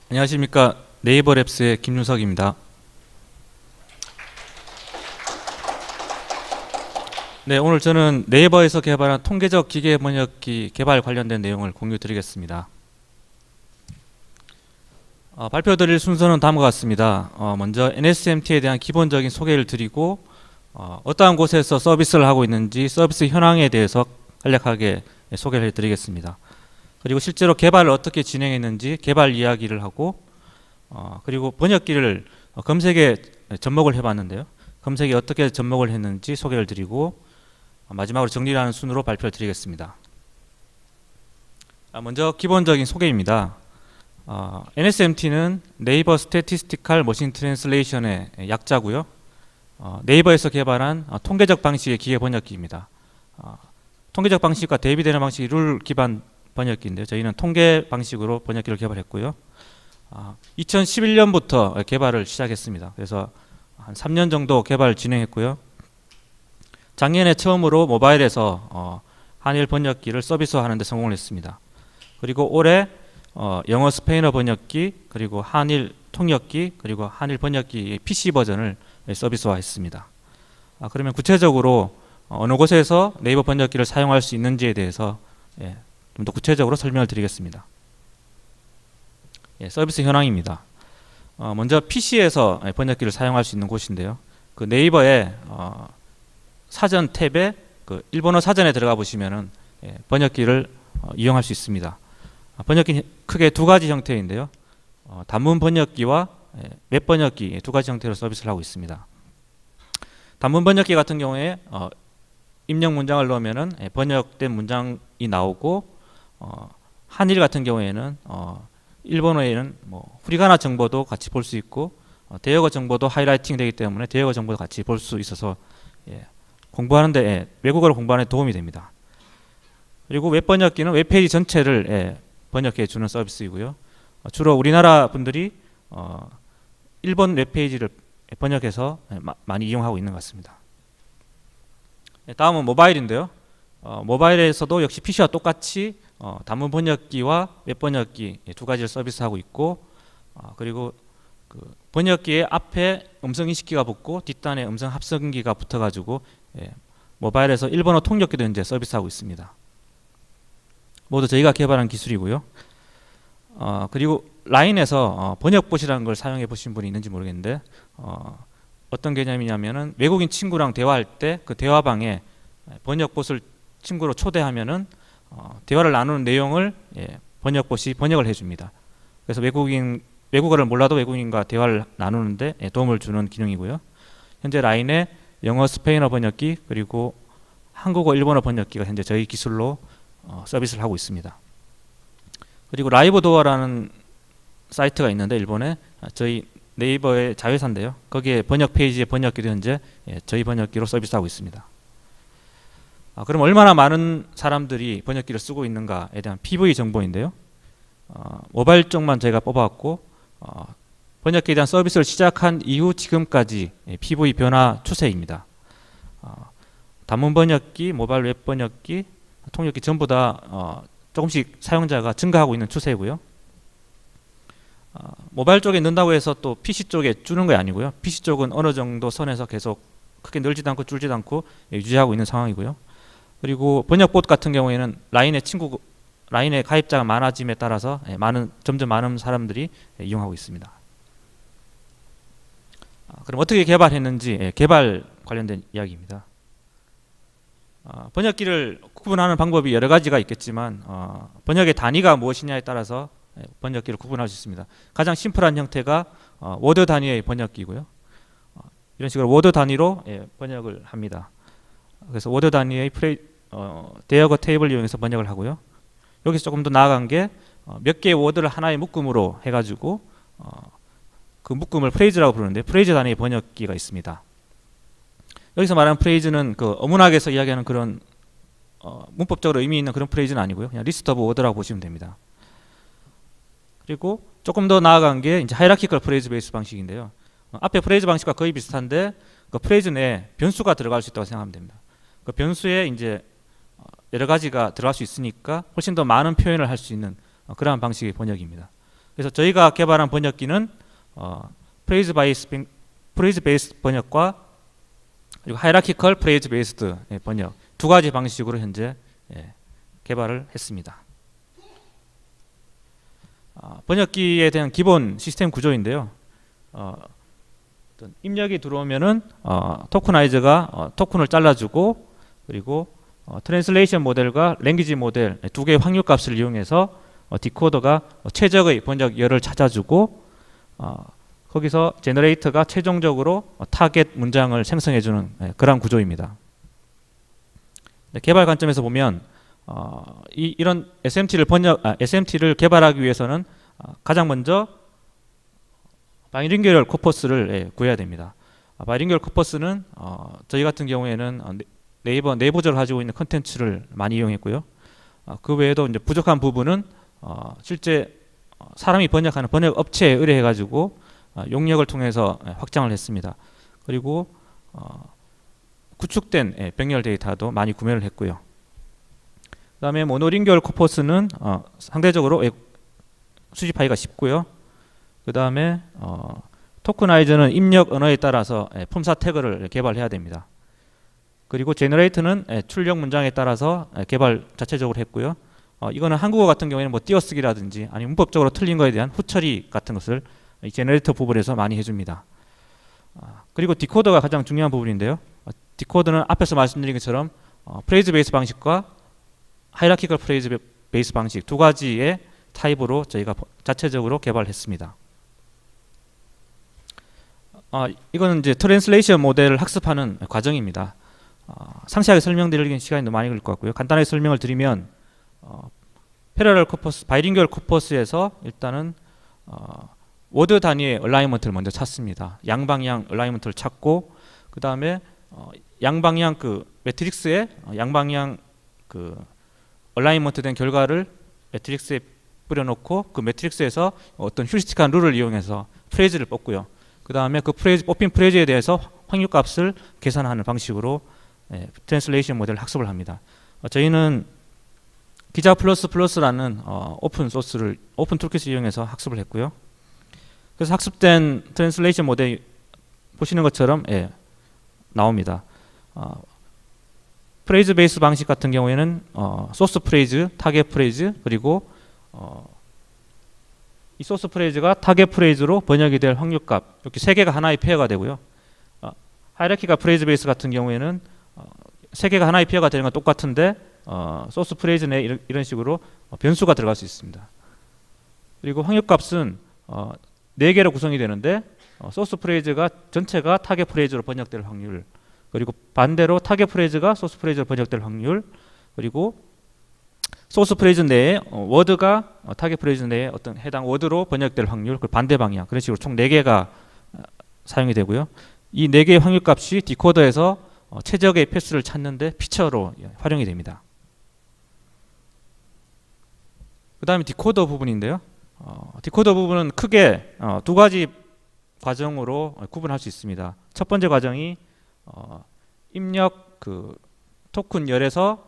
안녕하십니까. 네이버 랩스의 김윤석입니다. 네, 오늘 저는 네이버에서 개발한 통계적 기계 번역기 개발 관련된 내용을 공유 드리겠습니다. 발표드릴 순서는 다음과 같습니다. 먼저 NSMT에 대한 기본적인 소개를 드리고 어떠한 곳에서 서비스를 하고 있는지 서비스 현황에 대해서 간략하게 소개를 해드리겠습니다. 그리고 실제로 개발을 어떻게 진행했는지 개발 이야기를 하고 그리고 번역기를 검색에 접목을 해봤는데요. 검색에 어떻게 접목을 했는지 소개를 드리고 마지막으로 정리하는 순으로 발표를 드리겠습니다. 먼저 기본적인 소개입니다. NSMT는 네이버 스태티스티컬 머신 트랜슬레이션의 약자고요. 네이버에서 개발한 통계적 방식의 기계 번역기입니다. 통계적 방식과 대비되는 방식이 룰 기반 번역기인데요. 저희는 통계 방식으로 번역기를 개발했고요. 2011년부터 개발을 시작했습니다. 그래서 한 3년 정도 개발 진행했고요. 작년에 처음으로 모바일에서 한일 번역기를 서비스화하는 데 성공을 했습니다. 그리고 올해 영어 스페인어 번역기, 그리고 한일 통역기, 그리고 한일 번역기 PC 버전을 서비스화했습니다. 그러면 구체적으로 어느 곳에서 네이버 번역기를 사용할 수 있는지에 대해서 좀 더 구체적으로 설명을 드리겠습니다. 서비스 현황입니다. 먼저 PC에서 번역기를 사용할 수 있는 곳인데요. 그 네이버에 사전 탭에 그 일본어 사전에 들어가 보시면은 번역기를 이용할 수 있습니다. 번역기는 크게 두 가지 형태인데요. 단문 번역기와 웹 번역기 두 가지 형태로 서비스를 하고 있습니다. 단문 번역기 같은 경우에 입력 문장을 넣으면은 번역된 문장이 나오고 한일 같은 경우에는 일본어에는 뭐 후리가나 정보도 같이 볼 수 있고 대역어 정보도 하이라이팅 되기 때문에 대역어 정보도 같이 볼 수 있어서 공부하는데 외국어를 공부하는 데 도움이 됩니다. 그리고 웹 번역기는 웹페이지 전체를 번역해 주는 서비스이고요. 주로 우리나라 분들이 일본 웹페이지를 번역해서 많이 이용하고 있는 것 같습니다. 다음은 모바일인데요. 모바일에서도 역시 PC와 똑같이 단문 번역기와 웹 번역기 두 가지를 서비스하고 있고 그리고 그 번역기의 앞에 음성 인식기가 붙고 뒷단에 음성 합성기가 붙어가지고 모바일에서 일본어 통역기도 현재 서비스하고 있습니다. 모두 저희가 개발한 기술이고요. 그리고 라인에서 번역봇이라는 걸 사용해 보신 분이 있는지 모르겠는데 어떤 개념이냐면은 외국인 친구랑 대화할 때 그 대화방에 번역봇을 친구로 초대하면은 대화를 나누는 내용을 번역봇이 번역을 해줍니다. 그래서 외국어를 몰라도 외국인과 대화를 나누는데 도움을 주는 기능이고요. 현재 라인에 영어 스페인어 번역기 그리고 한국어 일본어 번역기가 현재 저희 기술로 서비스를 하고 있습니다. 그리고 라이브 도어라는 사이트가 있는데 일본에 저희 네이버의 자회사인데요. 거기에 번역 페이지의 번역기도 현재 저희 번역기로 서비스하고 있습니다. 그럼 얼마나 많은 사람들이 번역기를 쓰고 있는가에 대한 PV 정보인데요. 모바일 쪽만 저희가 뽑아왔고 번역기에 대한 서비스를 시작한 이후 지금까지 PV 변화 추세입니다. 단문 번역기, 모바일 웹 번역기, 통역기 전부 다 조금씩 사용자가 증가하고 있는 추세고요. 모바일 쪽에 넣는다고 해서 또 PC 쪽에 주는 게 아니고요. PC 쪽은 어느 정도 선에서 계속 크게 늘지도 않고 줄지도 않고 유지하고 있는 상황이고요. 그리고 번역봇 같은 경우에는 라인에 가입자가 많아짐에 따라서 점점 많은 사람들이 이용하고 있습니다. 그럼 어떻게 개발했는지 개발 관련된 이야기입니다. 번역기를 구분하는 방법이 여러 가지가 있겠지만 번역의 단위가 무엇이냐에 따라서 번역기를 구분할 수 있습니다. 가장 심플한 형태가 워드 단위의 번역기고요. 이런 식으로 워드 단위로 번역을 합니다. 그래서 워드 단위의 대역어 테이블 이용해서 번역을 하고요. 여기서 조금 더 나아간 게 몇 개의 워드를 하나의 묶음으로 해가지고 그 묶음을 프레이즈라고 부르는데 프레이즈 단위의 번역기가 있습니다. 여기서 말하는 프레이즈는 그 어문학에서 이야기하는 그런 문법적으로 의미 있는 그런 프레이즈는 아니고요. 그냥 리스트 오브 워드라고 보시면 됩니다. 그리고 조금 더 나아간 게 이제 하이라키컬 프레이즈 베이스 방식인데요. 앞에 프레이즈 방식과 거의 비슷한데 그 프레이즈 내에 변수가 들어갈 수 있다고 생각하면 됩니다. 그 변수에 이제 여러 가지가 들어갈 수 있으니까 훨씬 더 많은 표현을 할 수 있는 그러한 방식의 번역입니다. 그래서 저희가 개발한 번역기는 프레이즈 베이스 번역과 그리고 하이라키컬 프레이즈 베이스드 번역 두 가지 방식으로 현재 개발을 했습니다. 번역기에 대한 기본 시스템 구조인데요. 입력이 들어오면은 토커나이저가 토큰을 잘라주고 그리고 트랜슬레이션 모델과 랭귀지 모델 두 개의 확률값을 이용해서 디코더가 최적의 번역열을 찾아주고 거기서 제너레이터가 최종적으로 타겟 문장을 생성해주는 그런 구조입니다. 개발 관점에서 보면 이런 SMT를 개발하기 위해서는 가장 먼저 바이링구얼 코퍼스를 구해야 됩니다. 바이링구얼 코퍼스는 저희 같은 경우에는 네이버 내부적으로 가지고 있는 컨텐츠를 많이 이용했고요. 그 외에도 이제 부족한 부분은 실제 사람이 번역하는 번역 업체에 의뢰해가지고 용역을 통해서 확장을 했습니다. 그리고 구축된 병렬 데이터도 많이 구매를 했고요. 그 다음에 모노링구얼 코퍼스는 상대적으로 수집하기가 쉽고요. 그 다음에 토커나이저는 입력 언어에 따라서 품사 태그를 개발해야 됩니다. 그리고 제너레이터는 출력 문장에 따라서 개발 자체적으로 했고요. 이거는 한국어 같은 경우에는 뭐 띄어쓰기라든지 아니면 문법적으로 틀린 거에 대한 후처리 같은 것을 이 제너레이터 부분에서 많이 해줍니다. 그리고 디코더가 가장 중요한 부분인데요. 디코더는 앞에서 말씀드린 것처럼 프레이즈 베이스 방식과 하이라키컬 프레이즈 베이스 방식 두 가지의 타입으로 저희가 자체적으로 개발했습니다. 이거는 이제 트랜슬레이션 모델을 학습하는 과정입니다. 상세하게 설명드리기는 시간이 너무 많이 걸릴 것 같고요. 간단하게 설명을 드리면 패러럴 코퍼스, 바이링구얼 코퍼스에서 일단은 워드 단위의 얼라이먼트를 먼저 찾습니다. 양방향 얼라이먼트를 찾고 그 다음에 양방향 그 매트릭스에 양방향 그 얼라이먼트 된 결과를 매트릭스에 뿌려놓고 그 매트릭스에서 어떤 휴리스틱한 룰을 이용해서 프레이즈를 뽑고요. 그 다음에 그 뽑힌 프레이즈에 대해서 확률값을 계산하는 방식으로 트랜슬레이션 모델을 학습을 합니다. 저희는 기자 플러스라는 오픈 툴킷을 이용해서 학습을 했고요. 그래서 학습된 트랜슬레이션 모델 보시는 것처럼 나옵니다. 프레이즈 베이스 방식 같은 경우에는 소스 프레이즈, 타겟 프레이즈 그리고 이 소스 프레이즈가 타겟 프레이즈로 번역이 될 확률값 이렇게 세 개가 하나의 페어가 되고요. 하이라키가 프레이즈 베이스 같은 경우에는 세 개가 하나의 페어가 되는 건 똑같은데 소스 프레이즈 내에 이런 식으로 변수가 들어갈 수 있습니다. 그리고 확률값은 네 개로 구성이 되는데 소스 프레이즈가 전체가 타겟 프레이즈로 번역될 확률 그리고 반대로 타겟 프레이즈가 소스 프레이즈로 번역될 확률 그리고 소스 프레이즈 내에 워드가 타겟 프레이즈 내에 어떤 해당 워드로 번역될 확률 그 반대 방향 그런 식으로 총 4개가 사용이 되고요. 이 4개의 확률값이 디코더에서 최적의 패스를 찾는데 피처로 활용이 됩니다. 그 다음에 디코더 부분인데요. 디코더 부분은 크게 두 가지 과정으로 구분할 수 있습니다. 첫 번째 과정이 입력 그 토큰 열에서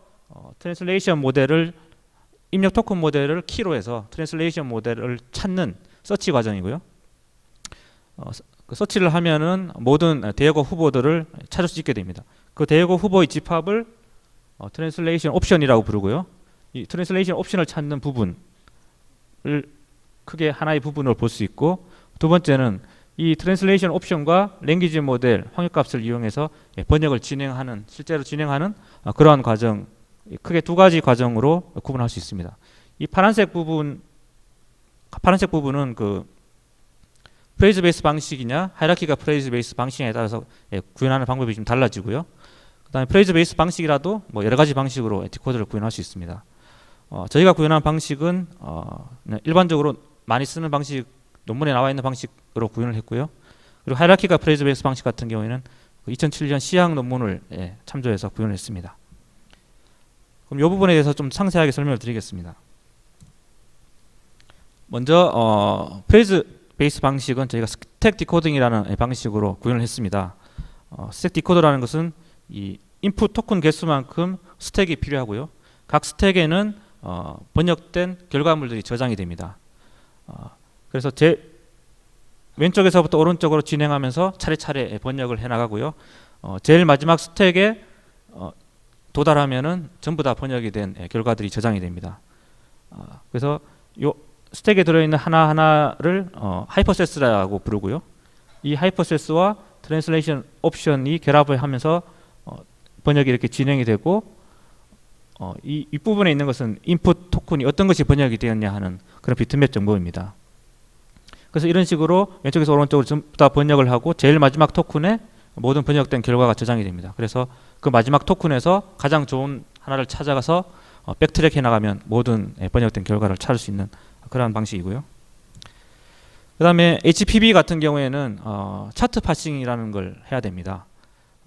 트랜슬레이션 모델을 입력 토큰 모델을 키로 해서 트랜슬레이션 모델을 찾는 서치 과정이고요. 그 서치를 하면은 모든 대여고 후보들을 찾을 수 있게 됩니다. 그 대여고 후보의 집합을 트랜슬레이션 옵션이라고 부르고요. 이 트랜슬레이션 옵션을 찾는 부분을 크게 하나의 부분으로 볼 수 있고 두 번째는 이 트랜슬레이션 옵션과 랭귀지 모델 확률값을 이용해서 번역을 진행하는 실제로 진행하는 그러한 과정 크게 두 가지 과정으로 구분할 수 있습니다. 이 파란색 부분은 그 프레이즈 베이스 방식이냐 하이라키가 프레이즈 베이스 방식에 따라서 구현하는 방법이 좀 달라지고요. 그다음에 프레이즈 베이스 방식이라도 뭐 여러 가지 방식으로 디코더를 구현할 수 있습니다. 저희가 구현한 방식은 일반적으로 많이 쓰는 방식 논문에 나와 있는 방식으로 구현을 했고요. 그리고 하이라키가 프레이즈 베이스 방식 같은 경우에는 2007년 시학 논문을 참조해서 구현을 했습니다. 그럼 이 부분에 대해서 좀 상세하게 설명을 드리겠습니다. 먼저 프레이즈 베이스 방식은 저희가 스택 디코딩이라는 방식으로 구현을 했습니다. 스택 디코더라는 것은 이 인풋 토큰 개수만큼 스택이 필요하고요. 각 스택에는 번역된 결과물들이 저장이 됩니다. 그래서 제 왼쪽에서부터 오른쪽으로 진행하면서 차례차례 번역을 해나가고요. 제일 마지막 스택에 도달하면은 전부 다 번역이 된 결과들이 저장이 됩니다. 그래서 요 스택에 들어있는 하나하나를 하이퍼셋스라고 부르고요. 이 하이퍼셋스와 트랜슬레이션 옵션이 결합을 하면서 번역이 이렇게 진행이 되고 이 윗부분에 있는 것은 인풋 토큰이 어떤 것이 번역이 되었냐 하는 그런 비트맵 정보입니다. 그래서 이런 식으로 왼쪽에서 오른쪽으로 전부 다 번역을 하고 제일 마지막 토큰에 모든 번역된 결과가 저장이 됩니다. 그래서 그 마지막 토큰에서 가장 좋은 하나를 찾아가서 백트랙 해 나가면 모든 번역된 결과를 찾을 수 있는 그런 방식이고요. 그 다음에 HPB 같은 경우에는 차트 파싱이라는 걸 해야 됩니다.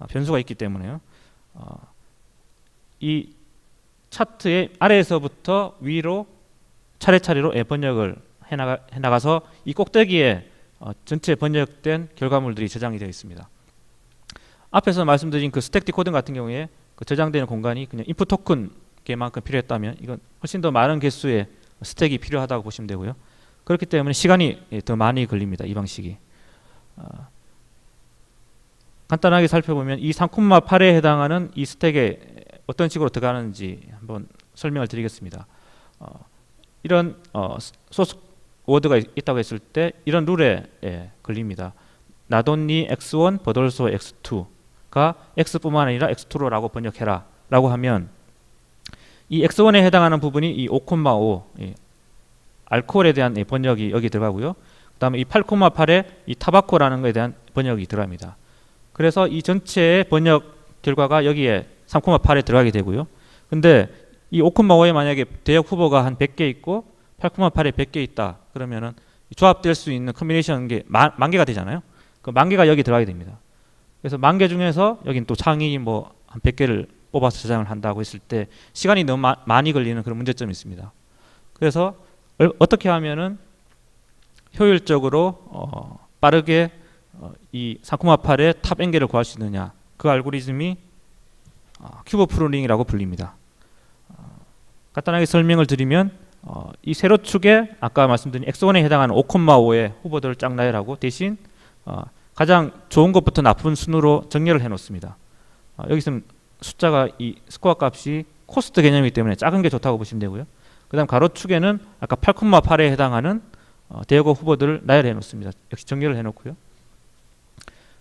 변수가 있기 때문에요. 이 차트의 아래에서부터 위로 차례차례로 번역을 해나가서 이 꼭대기에 전체 번역된 결과물들이 저장이 되어 있습니다. 앞에서 말씀드린 그 스택 디코딩 같은 경우에 그 저장되는 공간이 그냥 인풋 토큰 개만큼 필요했다면 이건 훨씬 더 많은 개수의 스택이 필요하다고 보시면 되고요. 그렇기 때문에 시간이 더 많이 걸립니다. 이 방식이. 간단하게 살펴보면 이 3,8에 해당하는 이 스택에 어떤 식으로 들어가는지 한번 설명을 드리겠습니다. 이런 소스 워드가 있다고 했을 때 이런 룰에 걸립니다. Not only x1 but also x2가 x뿐만 아니라 x2로라고 번역해라 라고 하면 이 x1에 해당하는 부분이 이 5,5 알코올에 대한 번역이 여기 들어가고요. 그 다음에 이 8,8에 이 타바코라는 것에 대한 번역이 들어갑니다. 그래서 이 전체의 번역 결과가 여기에 3,8에 들어가게 되고요. 근데 이 5,5에 만약에 대역 후보가 한 100개 있고 8,8에 100개 있다. 그러면은 조합될 수 있는 컨비네이션 게 만 개가 되잖아요. 그 만 개가 여기 들어가게 됩니다. 그래서 10,000개 중에서 여긴 또 상위 뭐 한 100개를 뽑아서 저장을 한다고 했을 때 시간이 너무 많이 걸리는 그런 문제점이 있습니다. 그래서 어떻게 하면은 효율적으로 빠르게 이 3,8의 탑 N개를 구할 수 있느냐, 그 알고리즘이 큐브 프루닝이라고 불립니다. 간단하게 설명을 드리면 이 세로축에 아까 말씀드린 x1에 해당하는 5,5의 후보들을 쫙 나열하고 대신 가장 좋은 것부터 나쁜 순으로 정렬을 해 놓습니다. 여기서는 숫자가 이 스코어 값이 코스트 개념이기 때문에 작은 게 좋다고 보시면 되고요. 그 다음 가로축에는 아까 8,8에 해당하는 대역어 후보들을 나열해 놓습니다. 역시 정렬을 해 놓고요.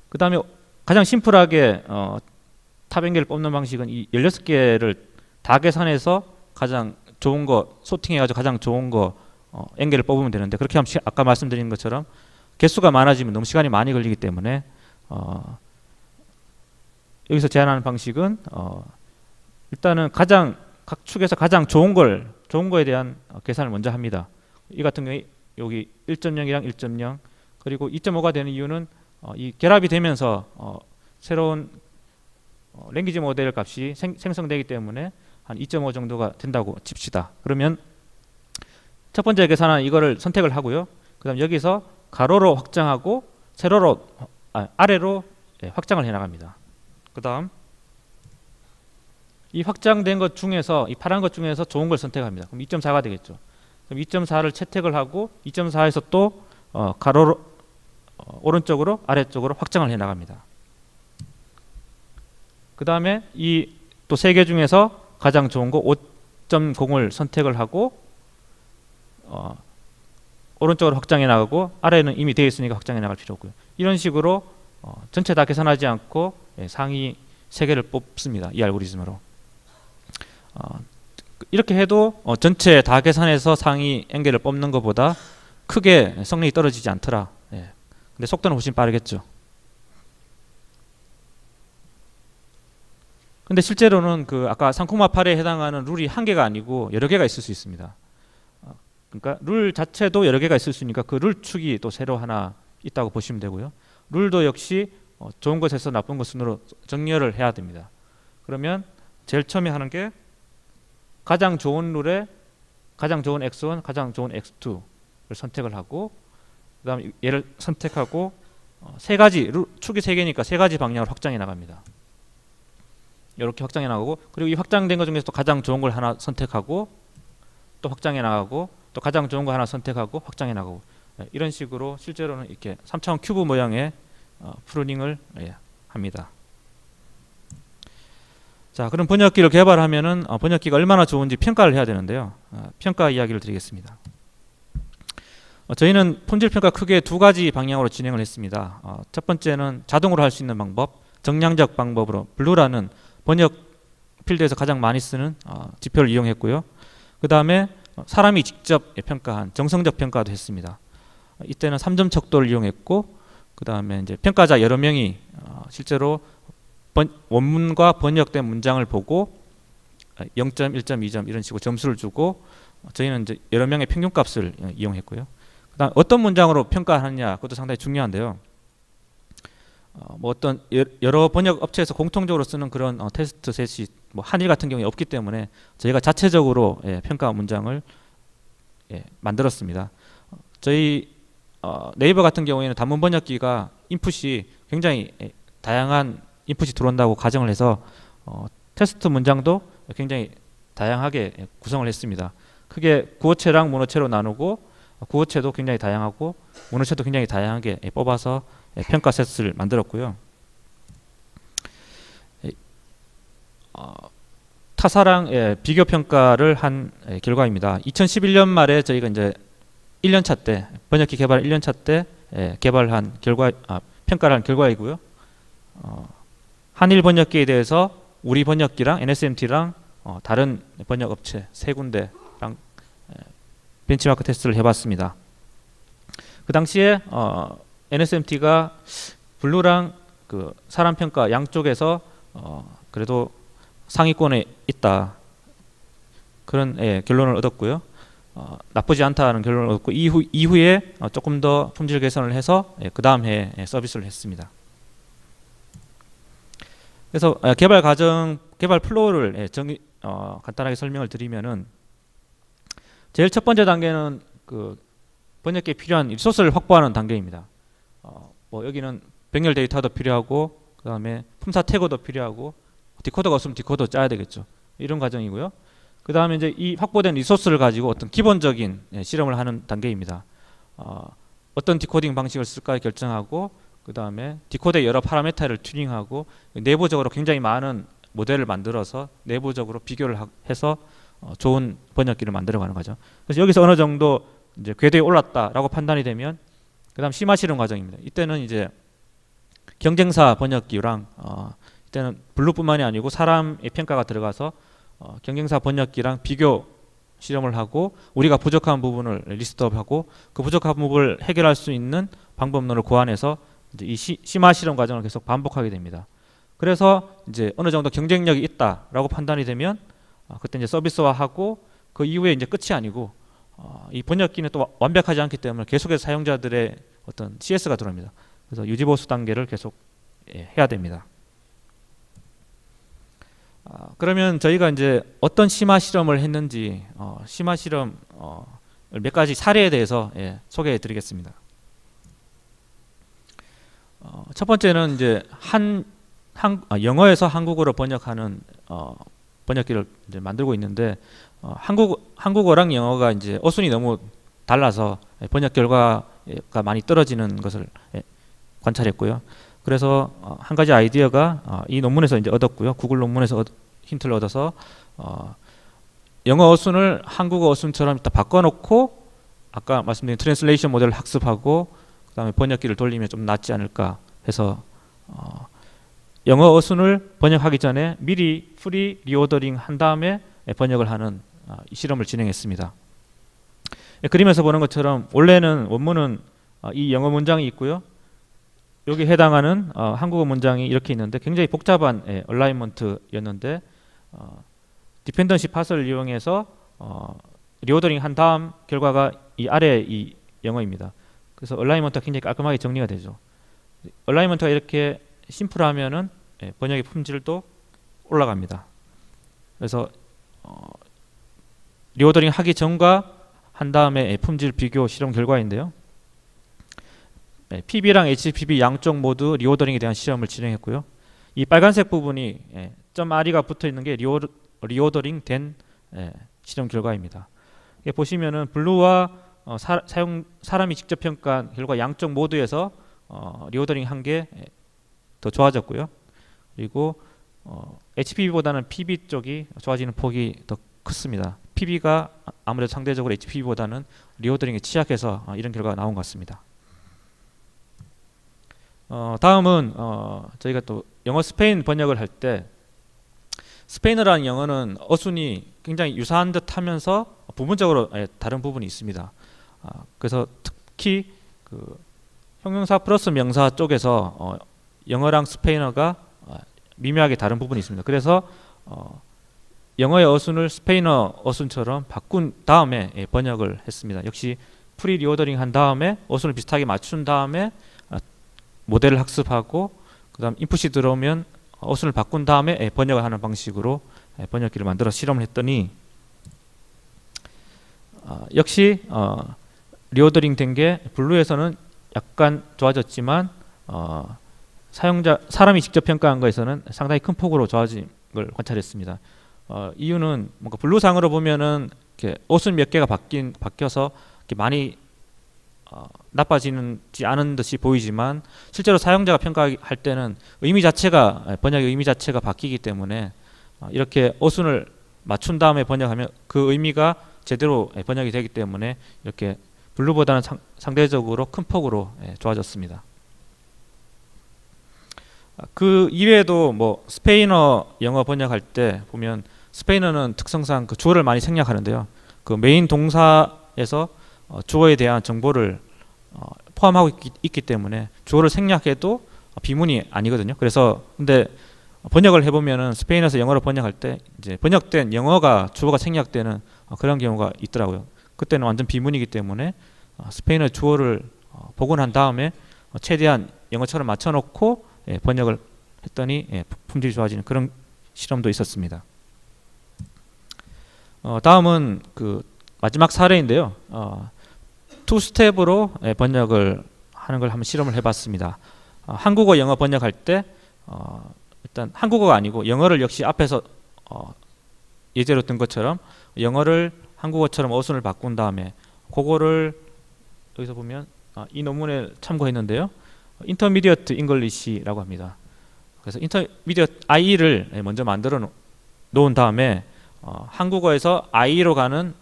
그 다음에 가장 심플하게 탑 N개를 뽑는 방식은 이 16개를 다 계산해서 가장 좋은 거 소팅해가지고 가장 좋은 거 N개를 뽑으면 되는데, 그렇게 하면 아까 말씀드린 것처럼 개수가 많아지면 너무 시간이 많이 걸리기 때문에 여기서 제안하는 방식은 일단은 각 축에서 가장 좋은 거에 대한 계산을 먼저 합니다. 이 같은 경우에 여기 1.0이랑 1.0 그리고 2.5가 되는 이유는 이 결합이 되면서 새로운 랭귀지 모델 값이 생성되기 때문에 한 2.5 정도가 된다고 칩시다. 그러면 첫 번째 계산은 이거를 선택을 하고요. 그 다음 여기서 가로로 확장하고 세로로 아래로 확장을 해 나갑니다. 그 다음 이 확장된 것 중에서 이 파란 것 중에서 좋은 걸 선택합니다. 그럼 2.4가 되겠죠. 그럼 2.4를 채택을 하고 2.4에서 또 가로로 오른쪽으로 아래쪽으로 확장을 해 나갑니다. 그 다음에 이 또 세 개 중에서 가장 좋은 거 5.0을 선택을 하고 오른쪽으로 확장해 나가고 아래는 이미 되어 있으니까 확장해 나갈 필요 없고요. 이런 식으로 전체 다 계산하지 않고 상위 3개를 뽑습니다. 이 알고리즘으로. 이렇게 해도 전체 다 계산해서 상위 N개를 뽑는 것보다 크게 성능이 떨어지지 않더라. 근데 속도는 훨씬 빠르겠죠. 근데 실제로는 그 아까 3,8에 해당하는 룰이 한 개가 아니고 여러 개가 있을 수 있습니다. 그러니까 룰 자체도 여러 개가 있을 수 있으니까 그 룰 축이 또 새로 하나 있다고 보시면 되고요. 룰도 역시 좋은 것에서 나쁜 것 순으로 정렬을 해야 됩니다. 그러면 제일 처음에 하는 게 가장 좋은 룰에 가장 좋은 x1, 가장 좋은 x2를 선택을 하고 그 다음에 얘를 선택하고 세 가지 축이 세 개니까 세 가지 방향으로 확장해 나갑니다. 이렇게 확장해 나가고 그리고 이 확장된 것 중에서 또 가장 좋은 걸 하나 선택하고 또 확장해 나가고 또 가장 좋은 거 하나 선택하고 확장해 나가고 이런 식으로 실제로는 이렇게 3차원 큐브 모양의 프루닝을 합니다. 자, 그럼 번역기를 개발하면은 번역기가 얼마나 좋은지 평가를 해야 되는데요. 평가 이야기를 드리겠습니다. 저희는 품질 평가 크게 두 가지 방향으로 진행을 했습니다. 첫 번째는 자동으로 할 수 있는 방법, 정량적 방법으로 블루라는 번역 필드에서 가장 많이 쓰는 지표를 이용했고요. 그 다음에 사람이 직접 평가한 정성적 평가도 했습니다. 이때는 3점 척도를 이용했고, 그 다음에 이제 평가자 여러 명이 실제로 원문과 번역된 문장을 보고 0점, 1점, 2점 이런 식으로 점수를 주고, 저희는 이제 여러 명의 평균값을 이용했고요. 그다음 어떤 문장으로 평가하느냐, 그것도 상당히 중요한데요. 뭐 어떤 여러 번역 업체에서 공통적으로 쓰는 그런 테스트 셋이 뭐 한일 같은 경우에 없기 때문에 저희가 자체적으로 평가 문장을 만들었습니다. 저희 네이버 같은 경우에는 단문 번역기가 인풋이 굉장히 다양한 인풋이 들어온다고 가정을 해서 테스트 문장도 굉장히 다양하게 구성을 했습니다. 크게 구어체랑 문어체로 나누고, 구어체도 굉장히 다양하고 문어체도 굉장히 다양하게 뽑아서 평가 셋을 만들었고요. 타사랑 비교 평가를 한 결과입니다. 2011년 말에 저희가 이제 1년차 때, 번역기 개발 1년차 때 개발한 결과, 평가를 한 결과이고요. 한일 번역기에 대해서 우리 번역기랑 NSMT랑 다른 번역 업체 세 군데랑 벤치마크 테스트를 해봤습니다. 그 당시에 NSMT가 블루랑 그 사람 평가 양쪽에서 그래도 상위권에 있다, 그런 결론을 얻었고요. 나쁘지 않다는 결론을 얻고, 이후에 조금 더 품질 개선을 해서 그 다음 해에 서비스를 했습니다. 그래서 개발 과정, 개발 플로우를 간단하게 설명을 드리면은, 제일 첫 번째 단계는 그 번역기에 필요한 리소스를 확보하는 단계입니다. 뭐 여기는 병렬 데이터도 필요하고, 그 다음에 품사 태그도 필요하고, 디코더가 없으면 디코더 짜야 되겠죠. 이런 과정이고요. 그 다음에 이제 이 확보된 리소스를 가지고 어떤 기본적인 실험을 하는 단계입니다. 어떤 디코딩 방식을 쓸까 결정하고, 그 다음에 디코더의 여러 파라미터를 튜닝하고, 내부적으로 굉장히 많은 모델을 만들어서 내부적으로 비교를 해서 좋은 번역기를 만들어가는 거죠. 그래서 여기서 어느 정도 이제 궤도에 올랐다라고 판단이 되면, 그다음 심화 실험 과정입니다. 이때는 이제 경쟁사 번역기랑 이때는 블루뿐만이 아니고 사람의 평가가 들어가서 경쟁사 번역기랑 비교 실험을 하고, 우리가 부족한 부분을 리스트업하고 그 부족한 부분을 해결할 수 있는 방법론을 고안해서 이제 이 심화 실험 과정을 계속 반복하게 됩니다. 그래서 이제 어느 정도 경쟁력이 있다라고 판단이 되면 그때 이제 서비스화하고, 그 이후에 이제 끝이 아니고 이 번역기는 또 완벽하지 않기 때문에 계속해서 사용자들의 어떤 CS가 들어옵니다. 그래서 유지보수 단계를 계속 해야 됩니다. 그러면 저희가 이제 어떤 심화 실험을 했는지 심화 실험 몇 가지 사례에 대해서 소개해 드리겠습니다. 첫 번째는 이제 영어에서 한국어로 번역하는 번역기를 이제 만들고 있는데, 한국어랑 영어가 이제 어순이 너무 달라서 번역 결과가 많이 떨어지는 것을 관찰했고요. 그래서 한 가지 아이디어가 이 논문에서 이제 얻었고요. 구글 논문에서 힌트를 얻어서 영어 어순을 한국어 어순처럼 일단 바꿔놓고, 아까 말씀드린 트랜슬레이션 모델을 학습하고 그 다음에 번역기를 돌리면 좀 낫지 않을까 해서 영어 어순을 번역하기 전에 미리 프리 리오더링 한 다음에 번역을 하는 이 실험을 진행했습니다. 그림에서 보는 것처럼 원래는 원문은 이 영어 문장이 있고요. 여기 해당하는 한국어 문장이 이렇게 있는데 굉장히 복잡한 얼라이먼트였는데, 디펜던시 팟을 이용해서 리오더링 한 다음 결과가 이 아래 이 영어입니다. 그래서 얼라이먼트가 굉장히 깔끔하게 정리가 되죠. 얼라이먼트가 이렇게 심플하면은 번역의 품질도 올라갑니다. 그래서 리오더링 하기 전과 한 다음에 품질 비교 실험 결과인데요. PB랑 HPB 양쪽 모두 리오더링에 대한 실험을 진행했고요. 이 빨간색 부분이 .RE가 붙어 있는 게 리오더링 된 실험 결과입니다. 보시면은 블루와 사람이 직접 평가한 결과 양쪽 모두에서 리오더링 한 게 더 좋아졌고요. 그리고 HPV보다는 PB 쪽이 좋아지는 폭이 더 컸습니다. PB가 아무래도 상대적으로 HPV보다는 리오더링에 취약해서 이런 결과가 나온 것 같습니다. 다음은 저희가 또 영어 스페인 번역을 할 때 스페인어라는 영어는 어순이 굉장히 유사한 듯 하면서 부분적으로 다른 부분이 있습니다. 그래서 특히 그 형용사 플러스 명사 쪽에서 영어랑 스페인어가 미묘하게 다른 부분이 있습니다. 그래서 영어의 어순을 스페인어 어순처럼 바꾼 다음에 번역을 했습니다. 역시 프리 리오더링 한 다음에 어순을 비슷하게 맞춘 다음에 모델을 학습하고 그다음 인풋이 들어오면 어순을 바꾼 다음에 번역을 하는 방식으로 번역기를 만들어 실험을 했더니 역시 리오더링 된 게 블루에서는 약간 좋아졌지만 사람이 직접 평가한 거에서는 상당히 큰 폭으로 좋아진 걸 관찰했습니다. 이유는 뭔가 블루상으로 보면은 이렇게 어순 몇 개가 바뀌어서 이렇게 많이 나빠지지 않은 듯이 보이지만 실제로 사용자가 평가할 때는 번역의 의미 자체가 바뀌기 때문에 이렇게 어순을 맞춘 다음에 번역하면 그 의미가 제대로 번역이 되기 때문에 이렇게 블루보다는 상대적으로 큰 폭으로 좋아졌습니다. 그 이외에도 뭐 스페인어 영어 번역할 때 보면 스페인어는 특성상 그 주어를 많이 생략하는데요. 그 메인 동사에서 주어에 대한 정보를 포함하고 있기 때문에 주어를 생략해도 비문이 아니거든요. 그래서 근데 번역을 해보면은 스페인어에서 영어로 번역할 때 이제 번역된 영어가 주어가 생략되는 그런 경우가 있더라고요. 그때는 완전 비문이기 때문에 스페인어 주어를 복원한 다음에 최대한 영어처럼 맞춰놓고 번역을 했더니 품질이 좋아지는 그런 실험도 있었습니다. 다음은 그 마지막 사례인데요. 투 스텝으로 번역을 하는 걸 한번 실험을 해봤습니다. 한국어 영어 번역할 때 일단 한국어가 아니고 영어를 역시 앞에서 예제로 든 것처럼 영어를 한국어처럼 어순을 바꾼 다음에 그거를 여기서 보면 이 논문에 참고했는데요. 인터미디어트 잉글리시라고 합니다. 그래서 인터미디어트 IE를 먼저 만들어 놓은 다음에 한국어에서 IE로 가는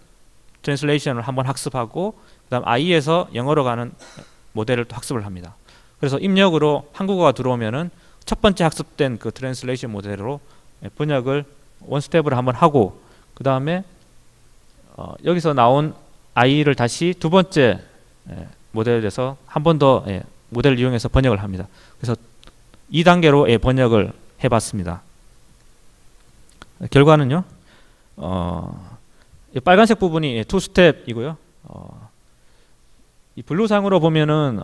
트랜슬레이션을 한번 학습하고 그다음 IE에서 영어로 가는 모델을 또 학습을 합니다. 그래서 입력으로 한국어가 들어오면은 첫 번째 학습된 그 트랜슬레이션 모델로 번역을 원 스텝으로 한번 하고 그 다음에 여기서 나온 IE를 다시 두 번째 모델에서 한 번 더 모델을 이용해서 번역을 합니다. 그래서 2단계로 번역을 해봤습니다. 결과는요. 이 빨간색 부분이 투 스텝이고요. 이 블루상으로 보면은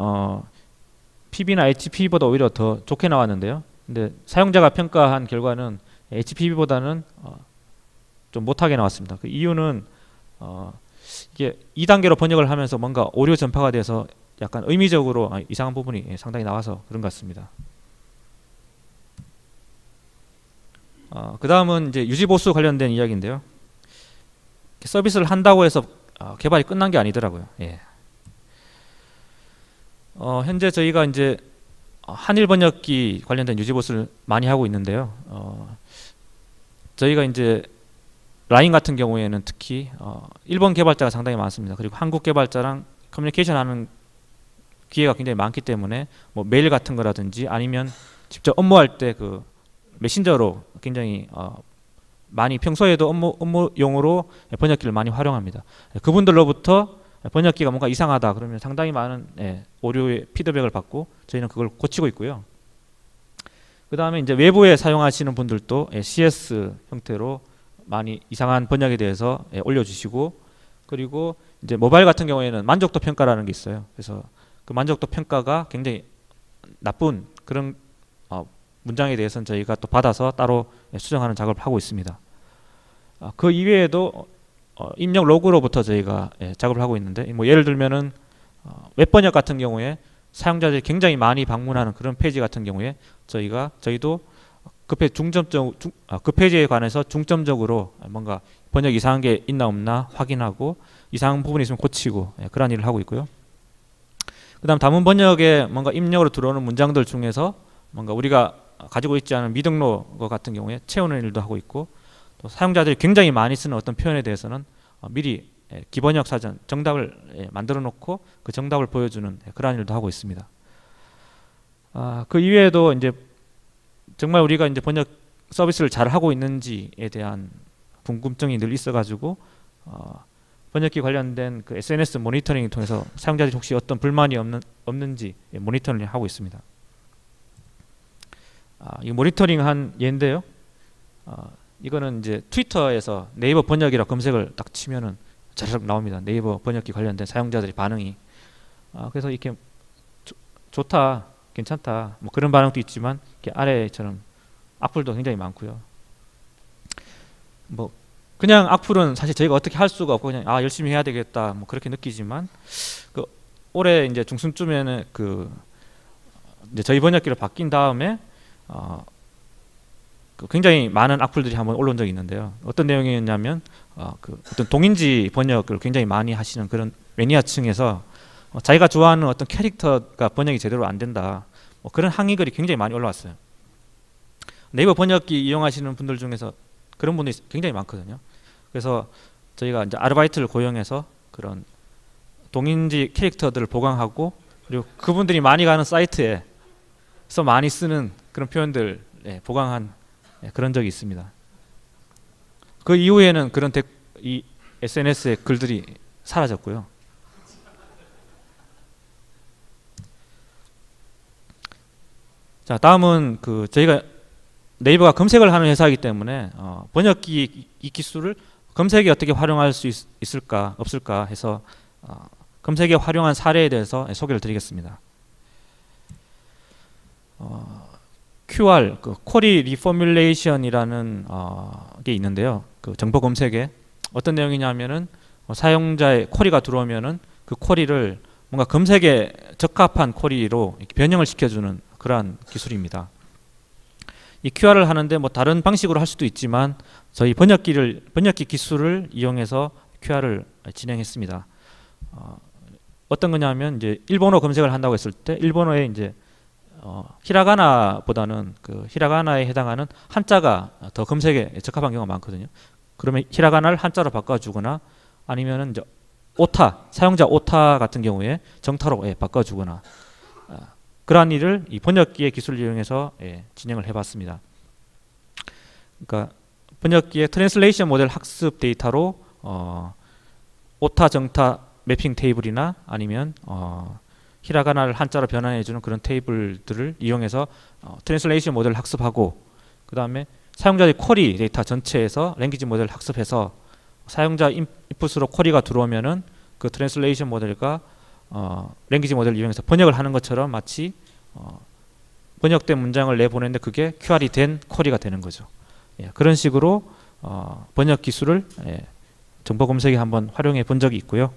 PB나 HPV보다 오히려 더 좋게 나왔는데요. 근데 사용자가 평가한 결과는 HPV보다는 좀 못하게 나왔습니다. 그 이유는 이게 2단계로 번역을 하면서 뭔가 오류 전파가 돼서 약간 의미적으로 이상한 부분이 상당히 나와서 그런 것 같습니다. 그 다음은 이제 유지보수 관련된 이야기인데요. 서비스를 한다고 해서 개발이 끝난 게 아니더라고요. 예. 현재 저희가 이제 한일 번역기 관련된 유지보수를 많이 하고 있는데요. 저희가 이제 라인 같은 경우에는 특히 일본 개발자가 상당히 많습니다. 그리고 한국 개발자랑 커뮤니케이션 하는 기회가 굉장히 많기 때문에 뭐 메일 같은 거라든지 아니면 직접 업무할 때 그 메신저로 굉장히 많이 평소에도 업무용으로 번역기를 많이 활용합니다. 그분들로부터 번역기가 뭔가 이상하다 그러면 상당히 많은 오류의 피드백을 받고 저희는 그걸 고치고 있고요. 그 다음에 이제 외부에 사용하시는 분들도 CS 형태로 많이 이상한 번역에 대해서 올려주시고 그리고 이제 모바일 같은 경우에는 만족도 평가라는 게 있어요. 그래서 그 만족도 평가가 굉장히 나쁜 그런 문장에 대해서는 저희가 또 받아서 따로 수정하는 작업을 하고 있습니다. 그 이외에도 입력 로그로부터 저희가 작업을 하고 있는데 뭐 예를 들면은 웹번역 같은 경우에 사용자들이 굉장히 많이 방문하는 그런 페이지 같은 경우에 저희도 그 페이지에 관해서 중점적으로 뭔가 번역 이상한 게 있나 없나 확인하고 이상한 부분이 있으면 고치고 그런 일을 하고 있고요. 그다음 단문 번역에 뭔가 입력으로 들어오는 문장들 중에서 뭔가 우리가 가지고 있지 않은 미등록어 같은 경우에 채우는 일도 하고 있고, 또 사용자들이 굉장히 많이 쓰는 어떤 표현에 대해서는 미리 기번역 사전 정답을 만들어 놓고 그 정답을 보여주는 그런 일도 하고 있습니다. 그 이외에도 이제 정말 우리가 이제 번역 서비스를 잘 하고 있는지에 대한 궁금증이 늘 있어가지고 번역기 관련된 그 SNS 모니터링을 통해서 사용자들이 혹시 어떤 불만이 없는지 모니터링을 하고 있습니다. 이 모니터링한 예인데요. 이거는 이제 트위터에서 네이버 번역이라 검색을 딱 치면은 자르륵 나옵니다. 네이버 번역기 관련된 사용자들의 반응이. 그래서 이렇게 좋다, 괜찮다, 뭐 그런 반응도 있지만 이렇게 아래처럼 악플도 굉장히 많고요. 뭐 그냥 악플은 사실 저희가 어떻게 할 수가 없고 그냥 열심히 해야 되겠다 뭐 그렇게 느끼지만, 그 올해 이제 중순쯤에는 그 이제 저희 번역기로 바뀐 다음에 그 굉장히 많은 악플들이 한번 올라온 적이 있는데요. 어떤 내용이었냐면 그 어떤 동인지 번역을 굉장히 많이 하시는 그런 매니아층에서 자기가 좋아하는 어떤 캐릭터가 번역이 제대로 안 된다, 뭐 그런 항의글이 굉장히 많이 올라왔어요. 네이버 번역기 이용하시는 분들 중에서 그런 분들이 굉장히 많거든요. 그래서 저희가 이제 아르바이트를 고용해서 그런 동인지 캐릭터들을 보강하고, 그리고 그분들이 많이 가는 사이트에서 많이 쓰는 그런 표현들 보강한 그런 적이 있습니다. 그 이후에는 그런 이 SNS의 글들이 사라졌고요. 자, 다음은 그 저희가 네이버가 검색을 하는 회사이기 때문에 번역기 이 기술을 검색에 어떻게 활용할 수 있을까 없을까 해서 검색에 활용한 사례에 대해서 소개를 드리겠습니다. QR, 그 쿼리 리포뮬레이션이라는 게 있는데요. 그 정보 검색에 어떤 내용이냐면은 사용자의 쿼리가 들어오면은 그 쿼리를 뭔가 검색에 적합한 쿼리로 변형을 시켜주는 그러한 기술입니다. 이 QR을 하는데 뭐 다른 방식으로 할 수도 있지만 저희 번역기 기술을 이용해서 QR을 진행했습니다. 어떤 거냐면 이제 일본어 검색을 한다고 했을 때 일본어에 이제 히라가나보다는 그 히라가나에 해당하는 한자가 더 검색에 적합한 경우가 많거든요. 그러면 히라가나를 한자로 바꿔주거나 아니면은 이제 오타, 사용자 오타 같은 경우에 정타로 바꿔주거나 그러한 일을 이 번역기의 기술을 이용해서 진행을 해봤습니다. 그러니까 번역기의 트랜슬레이션 모델 학습 데이터로 오타, 정타 매핑 테이블이나 아니면 히라가나를 한자로 변환해주는 그런 테이블들을 이용해서 트랜슬레이션 모델을 학습하고, 그 다음에 사용자의 쿼리 데이터 전체에서 랭귀지 모델을 학습해서 사용자 인풋으로 쿼리가 들어오면은 그 트랜슬레이션 모델과 랭귀지 모델을 이용해서 번역을 하는 것처럼 마치 번역된 문장을 내보내는데 그게 QR이 된 쿼리가 되는 거죠. 그런 식으로 번역 기술을 정보 검색에 한번 활용해 본 적이 있고요.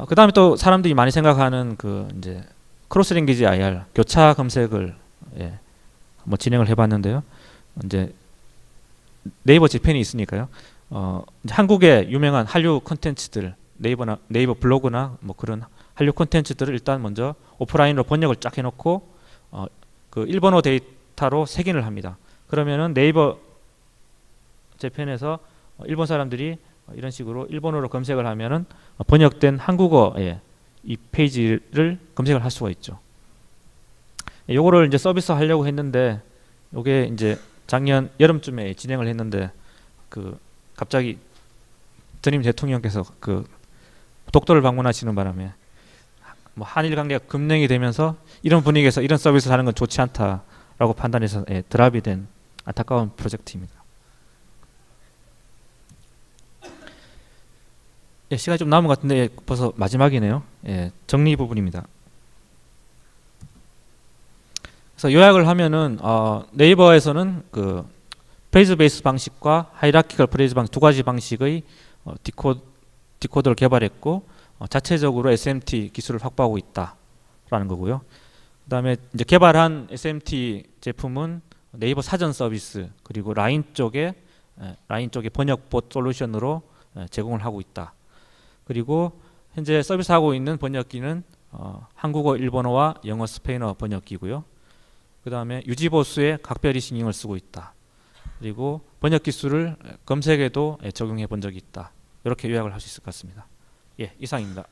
그 다음에 또 사람들이 많이 생각하는 그 이제 크로스 랭귀지 IR 교차 검색을 한번 진행을 해봤는데요. 이제 네이버 재팬이 있으니까요. 이제 한국의 유명한 한류 콘텐츠들 네이버 블로그나 뭐 그런 한류 콘텐츠들을 일단 먼저 오프라인으로 번역을 쫙 해놓고 그 일본어 데이터로 색인을 합니다. 그러면은 네이버 재팬에서 일본 사람들이 이런 식으로 일본어로 검색을 하면은 번역된 한국어의 이 페이지를 검색을 할 수가 있죠. 요거를 이제 서비스 하려고 했는데 요게 이제 작년 여름쯤에 진행을 했는데 그 갑자기 전임 대통령께서 그 독도를 방문하시는 바람에 뭐 한일 관계가 급냉이 되면서 이런 분위기에서 이런 서비스를 하는 건 좋지 않다라고 판단해서 드랍이 된 안타까운 프로젝트입니다. 시간이 좀 남은 것 같은데 벌써 마지막이네요. 정리 부분입니다. 그래서 요약을 하면은 네이버에서는 그 프레이즈 베이스 방식과 하이라키컬 프레이즈 방식 두 가지 방식의 디코더를 개발했고 자체적으로 SMT 기술을 확보하고 있다라는 거고요. 그다음에 이제 개발한 SMT 제품은 네이버 사전 서비스 그리고 라인 쪽에 번역봇 솔루션으로 제공을 하고 있다. 그리고 현재 서비스하고 있는 번역기는 한국어, 일본어와 영어, 스페인어 번역기고요. 그 다음에 유지보수에 각별히 신경을 쓰고 있다. 그리고 번역 기술을 검색에도 적용해 본 적이 있다. 이렇게 요약을 할 수 있을 것 같습니다. 예, 이상입니다.